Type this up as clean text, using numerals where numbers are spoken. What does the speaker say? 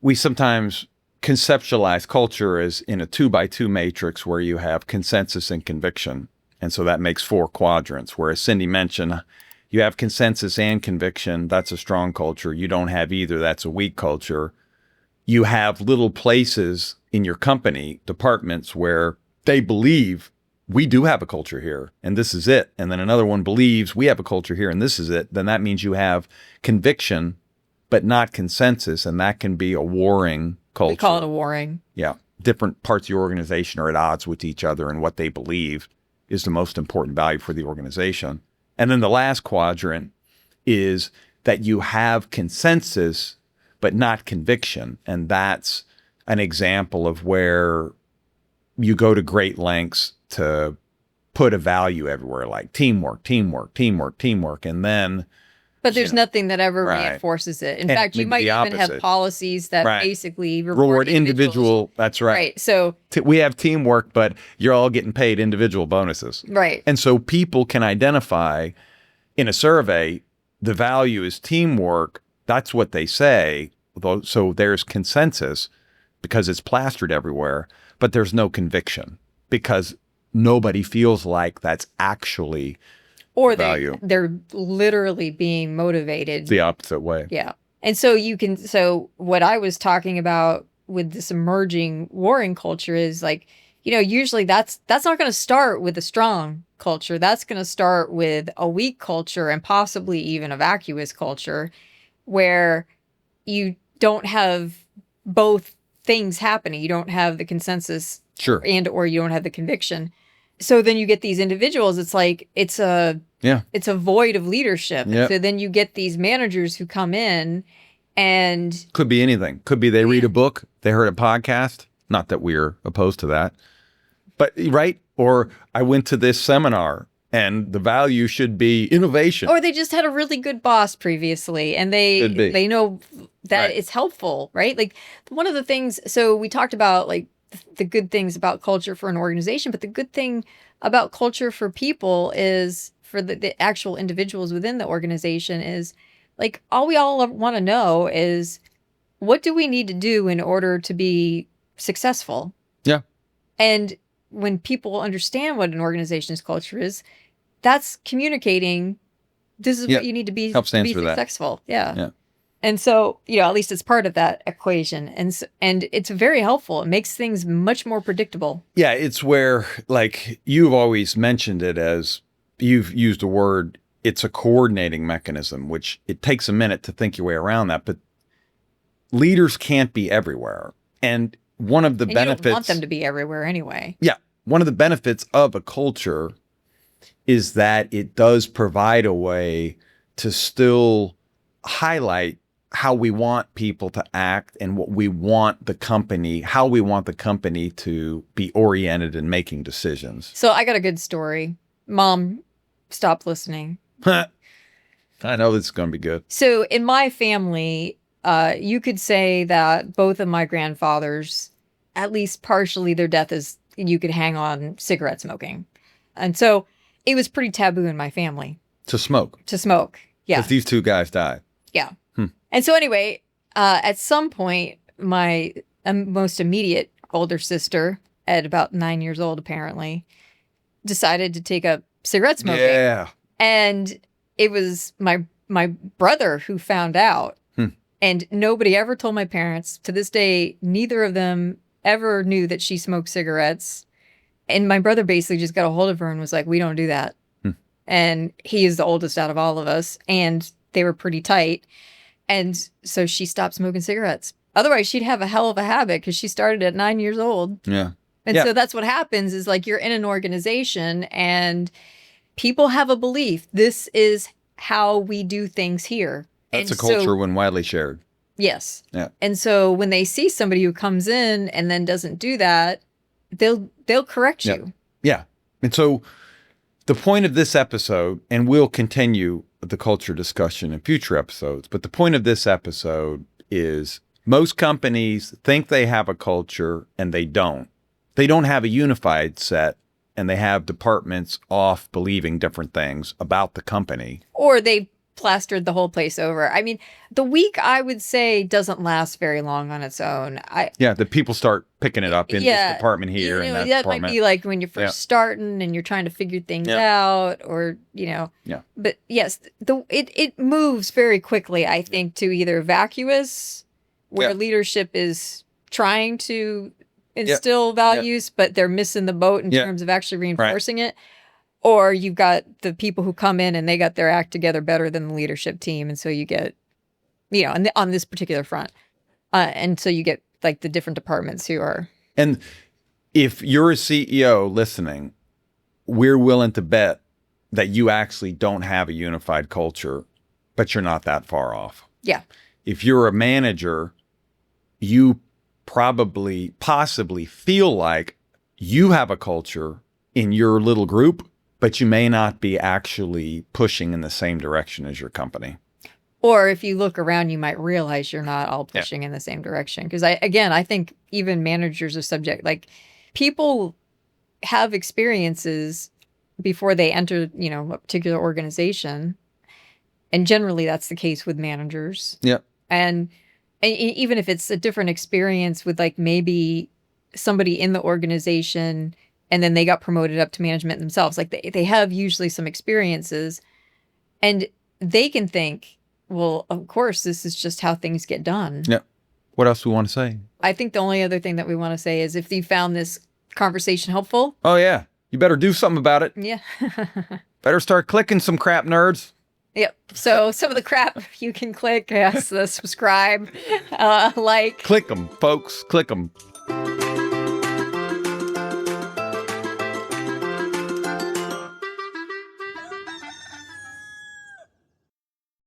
we sometimes conceptualize culture as in a 2x2 matrix where you have consensus and conviction. And so that makes 4 quadrants, whereas Cindi mentioned you have consensus and conviction. That's a strong culture. You don't have either. That's a weak culture. You have little places in your company, departments, where they believe we do have a culture here and this is it. And then another one believes we have a culture here and this is it. Then that means you have conviction, but not consensus. And that can be a warring culture. We call it a warring. Yeah. Different parts of your organization are at odds with each other, and what they believe is the most important value for the organization. And then the last quadrant is that you have consensus, but not conviction. And that's an example of where you go to great lengths to put a value everywhere, like teamwork, teamwork, teamwork, teamwork. And then... But there's nothing that ever reinforces it. In fact, you might even have policies that basically reward individual. That's right. Right. So we have teamwork, but you're all getting paid individual bonuses. Right. And so people can identify in a survey, the value is teamwork. That's what they say. So there's consensus because it's plastered everywhere, but there's no conviction because nobody feels like that's actually or value. They're literally being motivated the opposite way. Yeah. And so so what I was talking about with this emerging warring culture is like, usually that's not going to start with a strong culture. That's going to start with a weak culture and possibly even a vacuous culture where you don't have both things happening. You don't have the consensus or you don't have the conviction. So then you get these individuals, it's like, it's a void of leadership. Yep. So then you get these managers who come in and... Could be anything. Could be they read a book, they heard a podcast. Not that we're opposed to that. But, right? Or I went to this seminar and the value should be innovation. Or they just had a really good boss previously and they know that it's helpful, right? Like one of the things, so we talked about like the good things about culture for an organization, but the good thing about culture for people is for the actual individuals within the organization is like all we all want to know is what do we need to do in order to be successful? Yeah. And when people understand what an organization's culture is, that's communicating this is what you need to be successful. Yeah. Yeah. And so, at least it's part of that equation. And it's very helpful. It makes things much more predictable. Yeah, it's where, like, you've always mentioned it as, you've used the word, it's a coordinating mechanism, which it takes a minute to think your way around that. But leaders can't be everywhere. And one of the benefits... You don't want them to be everywhere anyway. Yeah. One of the benefits of a culture is that it does provide a way to still highlight how we want people to act and what we want the company, how we want the company to be oriented in making decisions. So I got a good story. Mom, stop listening. I know this is going to be good. So in my family, you could say that both of my grandfathers, at least partially their death is, you could hang on cigarette smoking. And so it was pretty taboo in my family. To smoke? To smoke, yeah. Because these two guys died. Yeah. And so anyway, at some point, my most immediate older sister, at about 9 years old apparently, decided to take up cigarette smoking. Yeah. And it was my brother who found out. And nobody ever told my parents. To this day, neither of them ever knew that she smoked cigarettes. And my brother basically just got a hold of her and was like, we don't do that. And he is the oldest out of all of us. And they were pretty tight. And so she stopped smoking cigarettes. Otherwise, she'd have a hell of a habit because she started at 9 years old. Yeah. And so that's what happens is like you're in an organization and people have a belief. This is how we do things here. That's a culture when widely shared. Yes. Yeah. And so when they see somebody who comes in and then doesn't do that, they'll correct you. Yeah. And so the point of this episode, and we'll continue the culture discussion in future episodes, but the point of this episode is most companies think they have a culture and they don't. They don't have a unified set and they have departments off believing different things about the company. Or they plastered the whole place over. I mean, the week, I would say, doesn't last very long on its own. Yeah, the people start picking it up in this department here and that department. Might be like when you're first starting and you're trying to figure things out, or Yeah. But yes, it moves very quickly, I think, to either vacuous, where leadership is trying to instill values, but they're missing the boat in terms of actually reinforcing it. Or you've got the people who come in and they got their act together better than the leadership team. And so you get, on this particular front. And so you get like the different departments who are. And if you're a CEO listening, we're willing to bet that you actually don't have a unified culture, but you're not that far off. Yeah. If you're a manager, you possibly feel like you have a culture in your little group, but you may not be actually pushing in the same direction as your company. Or if you look around, you might realize you're not all pushing in the same direction. Because I think even managers are subject, like people have experiences before they enter, a particular organization. And generally that's the case with managers. Yeah. And even if it's a different experience with like maybe somebody in the organization and then they got promoted up to management themselves, like they have usually some experiences and they can think, well, of course, this is just how things get done. Yeah. What else do we want to say? I think the only other thing that we want to say is if you found this conversation helpful. Oh, yeah. You better do something about it. Yeah. Better start clicking some crap, nerds. Yep. So some of the crap you can click, yes, the subscribe, like. Click them, folks. Click them.